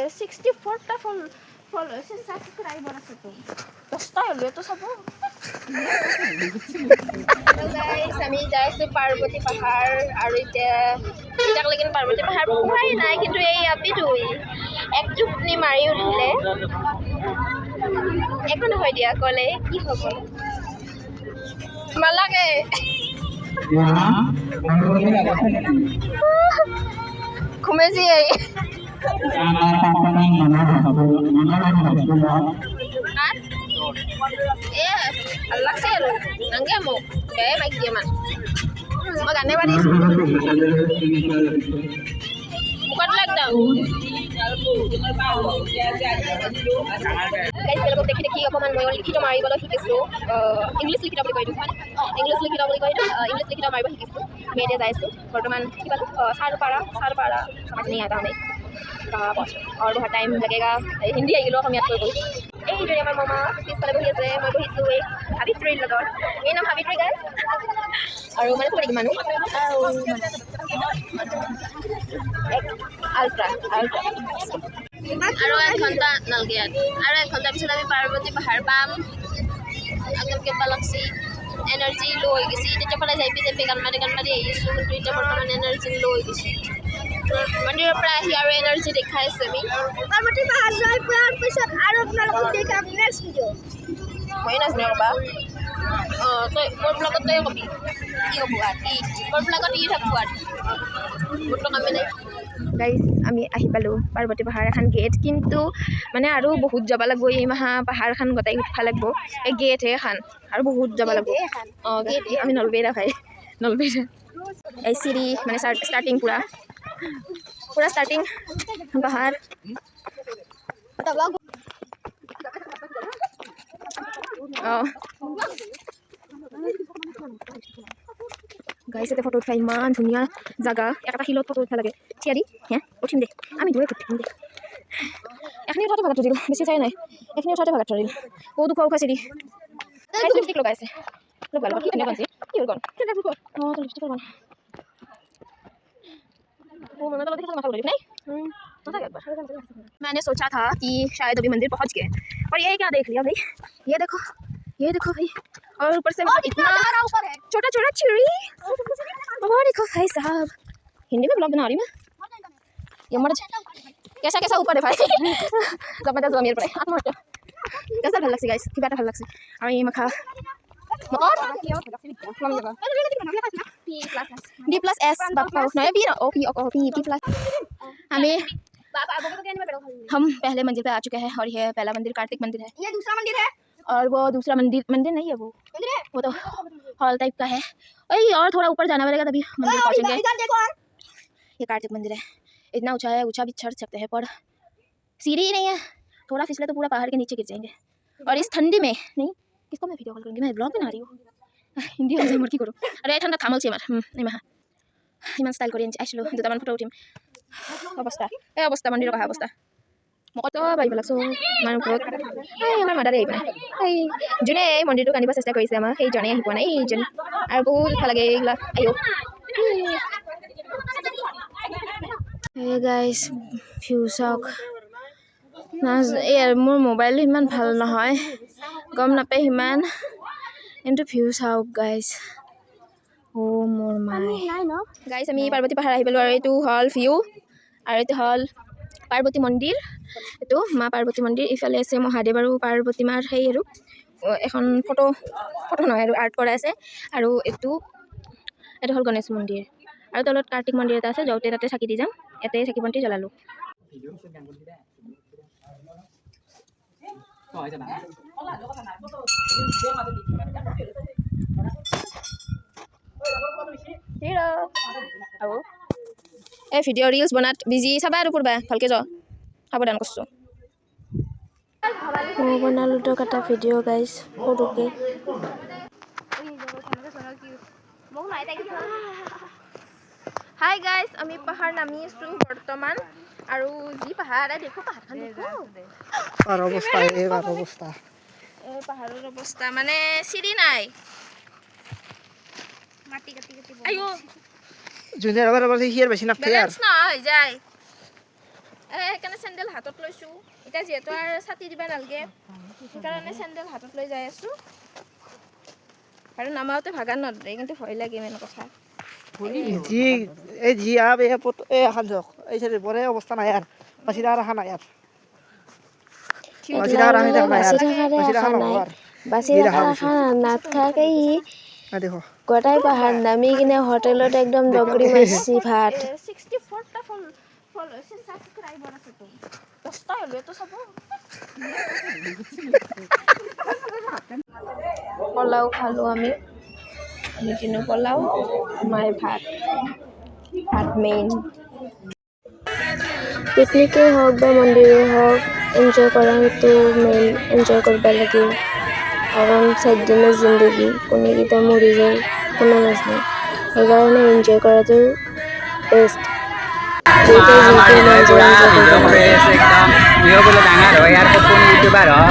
64টা followers subscriber আছে তো 10টা হলে তো সব গাইস আমি যাইছো পার্বতী পাহাড় আর এটা লাগিন পার্বতী পাহাড় পোৱাই নাই কিন্তু এই আপিটোই একটু মাৰি উঠিলে একো নহয় দিয়া কলে কি হ'ব মালাগে ঘুমেছি এই Allah sih lo, nangge mau, kayak baik dia man, makannya apa sih? Bukan lag dah. Guys, kalau kita দেখি apa man mau লিখিত মাৰিব শিকিছো, ইংলিছ লিখিত বুলি কয় এইটো মানে, ইংলিছ লিখিত বুলি কয় এইটো, ইংলিছ লিখিত মাৰিব শিকিছো। আমি এতিয়া যাইছো, বৰ্তমান কিবা সাৰপাৰা समझ नहीं आता हमें कहाँ पहुँचे और बहुत टाइम लगेगा हिंदी आई लो हम याद कर এই যে আমার মামা পিছফালে বহি আছে মই বহিছো এই হাবিত্ৰীৰ লগত এই নাম হাবিত্ৰী গাইছ আৰু মানে থৰি মানুহ আলট্ৰা আৰু 1 ঘণ্টা নালগে আৰু 1 ঘণ্টা পিছত আমি পাৰ্বতী পাহাৰ পাম একদম কেবা লাগছি এনাৰ্জি লো হৈ গৈছে তেতিয়া পৰা যাই পিছে গান মাৰি আহিছো কিন্তু এতিয়া বৰ্তমান এনাৰ্জি লো হৈ গৈছে मंदिर पर आही और एनर्जी दिखाई से भी पार्वती पहाड़ जाय पर पिছত আৰু আপোনালোকক দেখাম নেক্সট ভিডিও মই নাজনো ৰবা তো মোৰ ব্লগত তই কবি কি হ'ব কি মোৰ ব্লগত ই থাকব মোৰটো কামে নাই গাইস আমি আহি পালো পাৰ্বতী পাহাৰ এখন গেট কিন্তু মানে আৰু বহুত যাব লাগিব এই মাহা পাহাৰখন গটাই উঠা লাগিব এই গেট এখন আৰু বহুত যাব লাগিব গেট আমি নলবেৰা ভাই নলবেৰা এই সিৰি মানে স্টার্টিং पूरा स्टार्टिंग बाहर गाइस ये फोटो उठाई मान धुनिया जगह एक हिलत फोटो उठा लगे चियारी हाँ उठिम दे आमी दूरे उठिम दे एखनी उठाते भागात धरिल बेছি চাই নাই এখনি উঠাতে ভাগাত ধরিল ও দুখ উখা চিৰি গাইস লিপস্টিক লগাইছে লগাল কি ধুনিয়া বানছি কি হল তো লিপস্টিক লগাল वो मैं तो देखा माथा उड़ रही नहीं मैंने सोचा था कि शायद अभी मंदिर पहुंच गए और ये क्या देख लिया भाई ये देखो भाई और ऊपर से इतना छोटा छोटा चिड़ी और देखो भाई साहब हिंदी में ब्लॉग बना रही मैं ये मर कैसा कैसा ऊपर है भाई जबरदस्त जमीर पर आत्महत्या कैसा ভাল লাগছে গাইস কিবা এটা ভাল লাগছে আর এই মাখা motor D+S बापा नया भी P+. हम पहले मंदिर पे आ चुके हैं और ये पहला मंदिर कार्तिक मंदिर है ये दूसरा मंदिर है और वो दूसरा मंदिर नहीं है वो तो हॉल टाइप का है और थोड़ा ऊपर जाना पड़ेगा तभी मंदिर पहुंचेंगे ये कार्तिक मंदिर है इतना ऊंचा है ऊंचा भी चढ़ सकते हैं पर सीढ़ी ही नहीं है थोड़ा फिसले तो पूरा पहाड़ के नीचे गिर जाएंगे और इस ठंडी में नहीं किसको मैं वीडियो कॉल करूँगी मैं ब्लॉग बना रही हूँ हिंदी हो जाए मुर्गी करो अरे ठंडा थामल से नहीं माहा इमान स्टाइल करी आइसिलो दुटामान फटो उठिम अवस्था मंदिर कहा अवस्था मकतो भाई लागছো আমাৰ ওপৰত আমাৰ মাদাৰে আহিব নাই যোনে এই মন্দিৰটো আনিব চেষ্টা কৰিছে আমাৰ সেই জনে আহি পোৱা নাই এইজন আৰু বহুত ভাল লাগে এইগুলা আইও হে গাইস ভিউ চাওক মোৰ মোবাইল ইমান ভাল নহয় গম নাপায় সিমান কিন্তু ভিউ চাওক গাইস ও মোর মাই গাইস আমি পার্বতী পাহাড় আহি পালো আৰু এইটো হল ভিউ আৰু এইটো হল পাৰ্বতী মন্দিৰ এইটো মা পাৰ্বতী মন্দিৰ ইফালে আছে মহাদেৱ আৰু পাৰ্বতী মাৰ সেই আৰু এখন ফটো নহয় আৰু আৰ্ট কৰা আছে আৰু এইটো হল গণেশ মন্দিৰ আৰু তলত কাৰ্তিক মন্দিৰ এটা আছে যাওঁতে তাতে চাকি দি যাম ইয়াতে চাকি বন্তি জ্বলালো এই ভিডিঅ' ৰিলছ বনাত বিজি চাবা আৰু পূৰ্বা ভালকৈ যাওঁ সাৱধান কৰিছোঁ বনালোঁ তো এটা ভিডিঅ' গাইছ সৰুকৈ হাই গাইছ আমি পাহাৰ নামি আছোঁ বৰ্তমান আৰু যি পাহাৰ দেখো পাহাৰখন পাহাৰৰ অৱস্থা মানে চিৰি নাই মাটি কাটি আইও জুনিয়ৰ ৰবৰ হিয়াৰ বেছি নাফে আৰু বেলেন্স না হৈ যায় সেইকাৰণে চেণ্ডেল হাতত লৈছোঁ এতিয়া যিহেতু আৰু ছাতি দিব নালাগে সেইকাৰণে চেণ্ডেল হাতত লৈ যাই আছোঁ আৰু নামাওঁতে ভাগাৰ নধৰে কিন্তু ভয় লাগে ইমান কথা জি এই জি আপ এই এখন যক এই চাইডে পরে অবস্থা নাই আর বাসিদা রাখা নাই আর বাসিদা রাখা নাই আর বাসিদা রাখা নাই বাচি থকা আশা নাথাকেই দেখো গোটাই পাহাৰ নামি কিনে হোটেলত একদম ডগৰি মাৰিছি ভাত 64টা ফল হৈছে সাবস্ক্রাইবার আছে তো 10টা হলে তো চাব পোলাও খালো আমি কিনো পোলাও মাই ভাত মেইন পিকনিকে হওক বা মন্দিৰে হওক এনজয় কৰা সেইটো মেইন এনজয় কৰিব লাগে কাৰণ 4 দিনৰ জিন্দগী কোনে কেতিয়া মৰি যায় কোনো নাজানে সেইকাৰণে এনজয় কৰাটো বেষ্ট একদম বিহু বোলে ডাঙৰ হয় ইয়াৰ সপোন ইউটিউবাৰ হয়